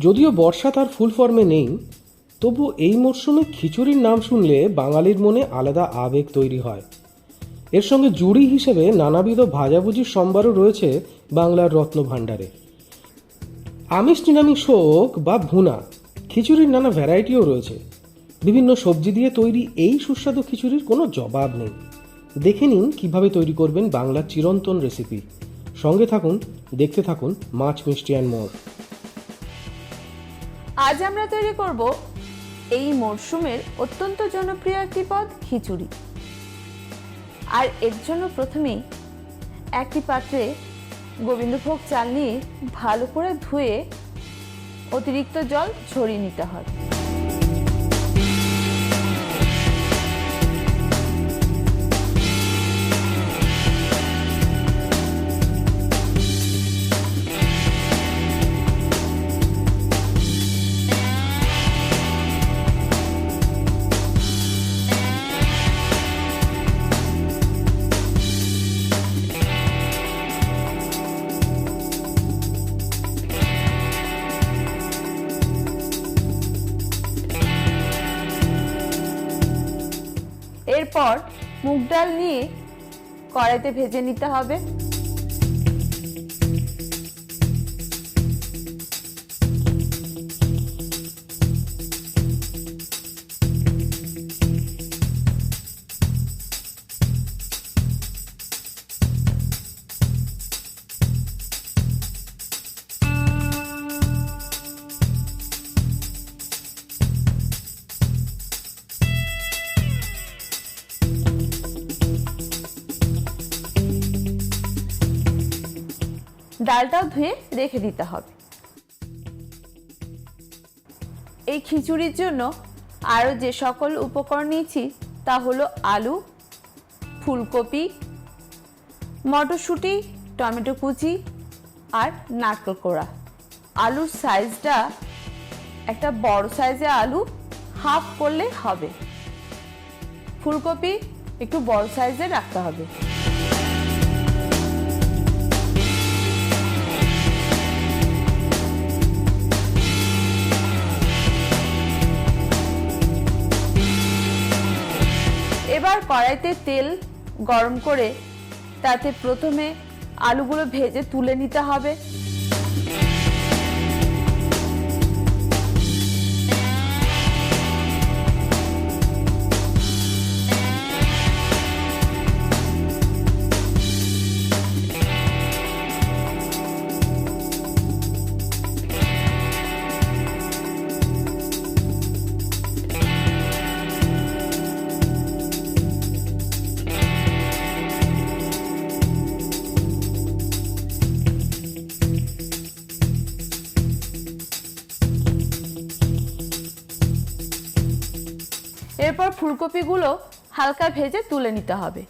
যদিও বর্ষা তার ফুল ফর্মে নেই, তবু এই মরশুমে খিচুড়ির নাম শুনলে বাঙালির মনে আলাদা আবেগ তৈরি হয়। এর সঙ্গে জুড়ি হিসেবে নানাবিধ ভাজাভুজির সম্ভারও রয়েছে বাংলার রত্নভাণ্ডারে। আমিষ নিরামিষ হোক বা ভুনা, খিচুড়ির নানা ভ্যারাইটিও রয়েছে। বিভিন্ন সবজি দিয়ে তৈরি এই সুস্বাদু খিচুড়ির কোনো জবাব নেই। দেখে নিন কীভাবে তৈরি করবেন বাংলার চিরন্তন রেসিপি। সঙ্গে থাকুন, দেখতে থাকুন মাছ মিষ্টি অ্যান্ড মোর। আজ আমরা তৈরি করব এই মরশুমের অত্যন্ত জনপ্রিয় একটি পদ, খিচুড়ি। আর এর জন্য প্রথমেই একটি পাত্রে গোবিন্দভোগ চাল নিয়ে ভালো করে ধুয়ে অতিরিক্ত জল ঝরিয়ে নিতে হবে। এরপর মুগ ডাল নিয়ে কড়াইতে ভেজে নিতে হবে। ডালটাও ধুয়ে রেখে দিতে হবে। এই খিচুড়ির জন্য আরও যে সকল উপকরণ নিয়েছি তা হলো আলু, ফুলকপি, মটরশুঁটি, টমেটো কুচি আর নারকেল কোড়া। আলুর সাইজটা একটা বড় সাইজের আলু হাফ করলে হবে। ফুলকপি একটু বড় সাইজের রাখতে হবে। এবার কড়াইতে তেল গরম করে তাতে প্রথমে আলুগুলো ভেজে তুলে নিতে হবে। এরপর ফুলকপিগুলো হালকা ভেজে তুলে নিতে হবে।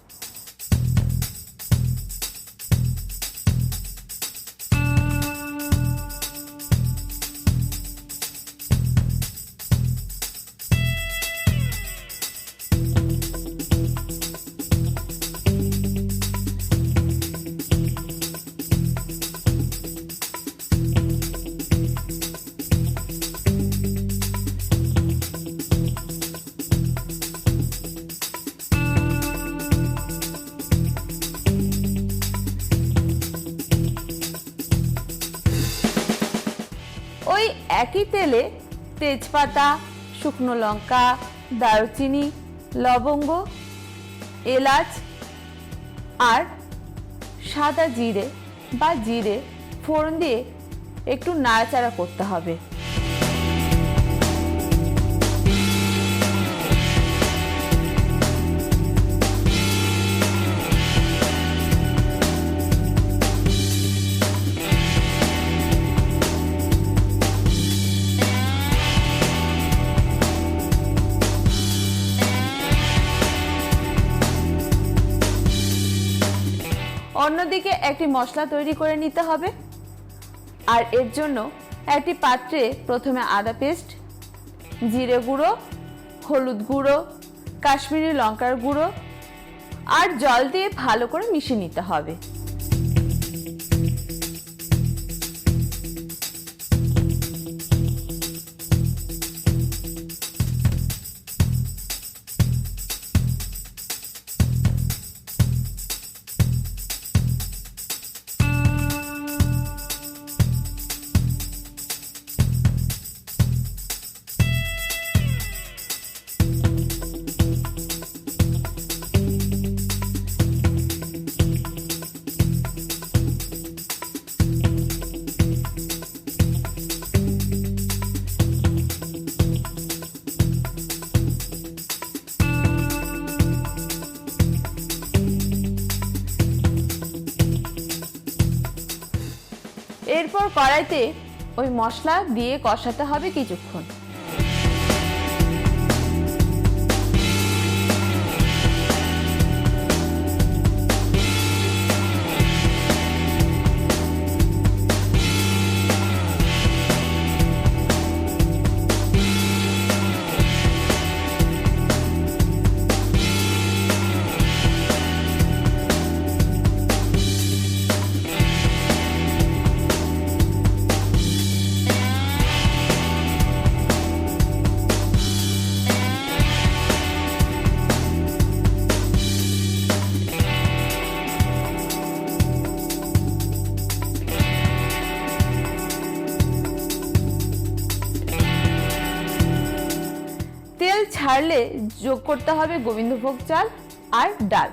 ওই একই তেলে তেজপাতা, শুকনো লঙ্কা, দারুচিনি, লবঙ্গ, এলাচ আর সাদা জিরে বা জিরে ফোড়ন দিয়ে একটু নাড়াচাড়া করতে হবে। অন্যদিকে একটি মশলা তৈরি করে নিতে হবে। আর এর জন্য একটি পাত্রে প্রথমে আদা পেস্ট, জিরে গুঁড়ো, হলুদ গুঁড়ো, কাশ্মীরি লঙ্কার গুঁড়ো আর জল দিয়ে ভালো করে মিশিয়ে নিতে হবে। এরপর কড়াইতে ওই মশলা দিয়ে কষাতে হবে কিছুক্ষণ। তেল ছাড়লে যোগ করতে হবে গোবিন্দভোগ চাল আর ডাল।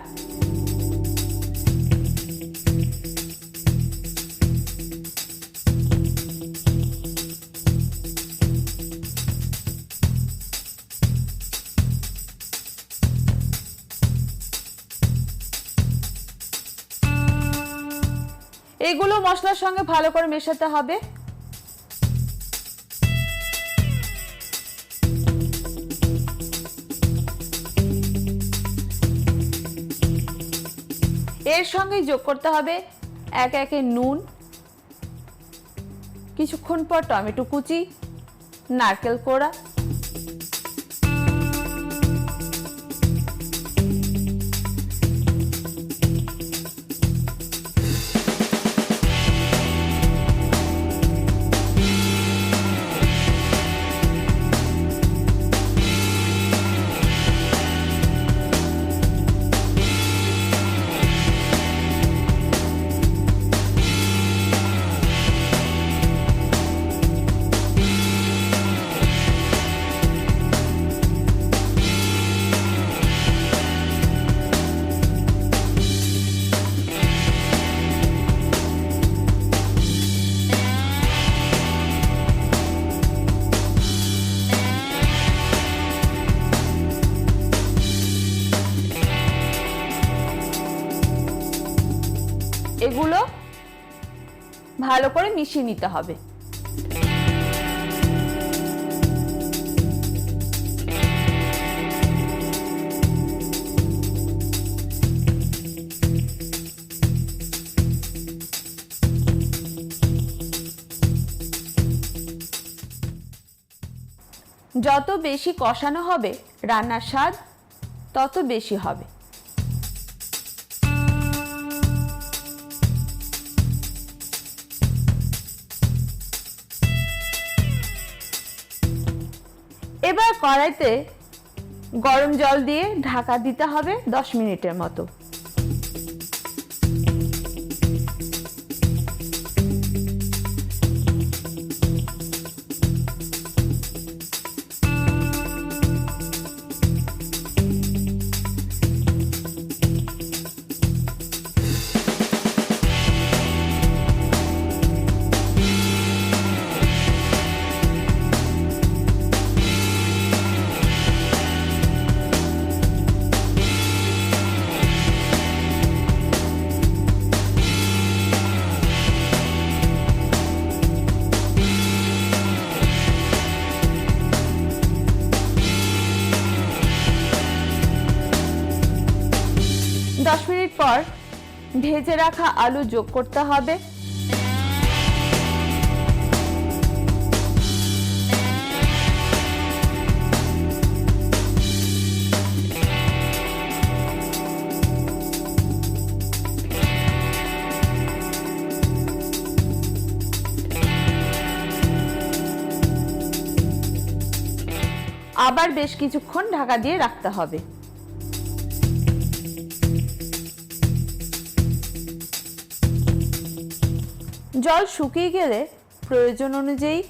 এগুলো মশলার সঙ্গে ভালো করে মেশাতে হবে। এর সঙ্গে যোগ করতে হবে একে একে নুন, কিছুক্ষণ পর টমেটো কুচি, নারকেল কোড়া, এগুলো ভালো করে মিশিয়ে নিতে হবে। যত বেশি কষানো হবে রান্নার স্বাদ তত বেশি হবে। এবার কড়াইতে গরম জল দিয়ে ঢাকা দিতে হবে 10 মিনিটের মতো। পর ভেজে রাখা আলু যোগ করতে হবে। আবার বেশ কিছুক্ষণ ঢাকা দিয়ে রাখতে হবে। জল শুকিয়ে গেলে প্রয়োজন অনুযায়ী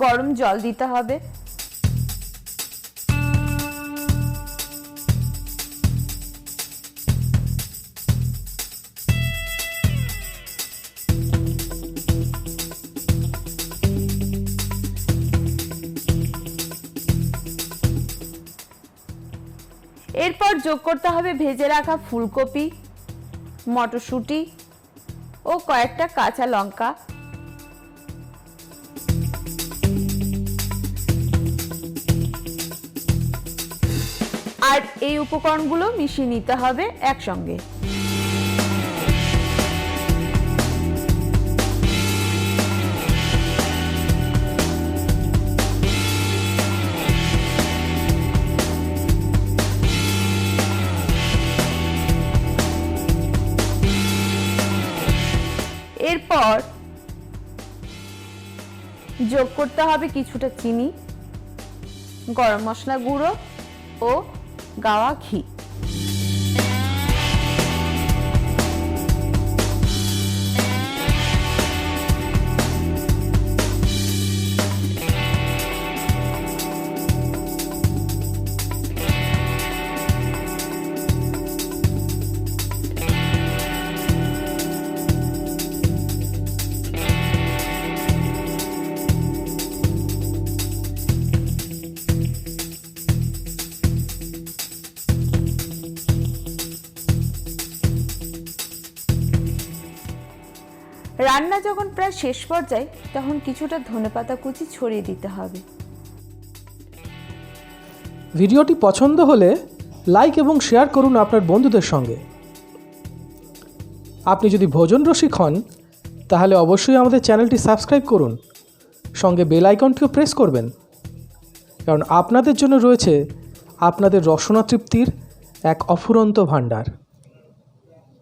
গরম জল দিতে হবে। এরপর যোগ করতে হবে ভেজে রাখা ফুলকপি, মটরশুঁটি ও কয়েকটা কাঁচা লঙ্কা। আর এই উপকরণগুলো মিশিয়ে নিতে হবে একসঙ্গে। এরপর যোগ করতে হবে কিছুটা চিনি, গরম মশলা গুঁড়ো ও গাওয়া ঘি। রান্না যখন প্রায় শেষ পর্যায়ে তখন কিছুটা ধনেপাতা কুচি ছড়িয়ে দিতে হবে। ভিডিওটি পছন্দ হলে লাইক এবং শেয়ার করুন আপনার বন্ধুদের সঙ্গে। আপনি যদি ভোজন রসিক হন তাহলে অবশ্যই আমাদের চ্যানেলটি সাবস্ক্রাইব করুন, সঙ্গে বেল আইকনটিও প্রেস করবেন, কারণ আপনাদের জন্য রয়েছে আপনাদের রসনা তৃপ্তির এক অফুরন্ত ভাণ্ডার।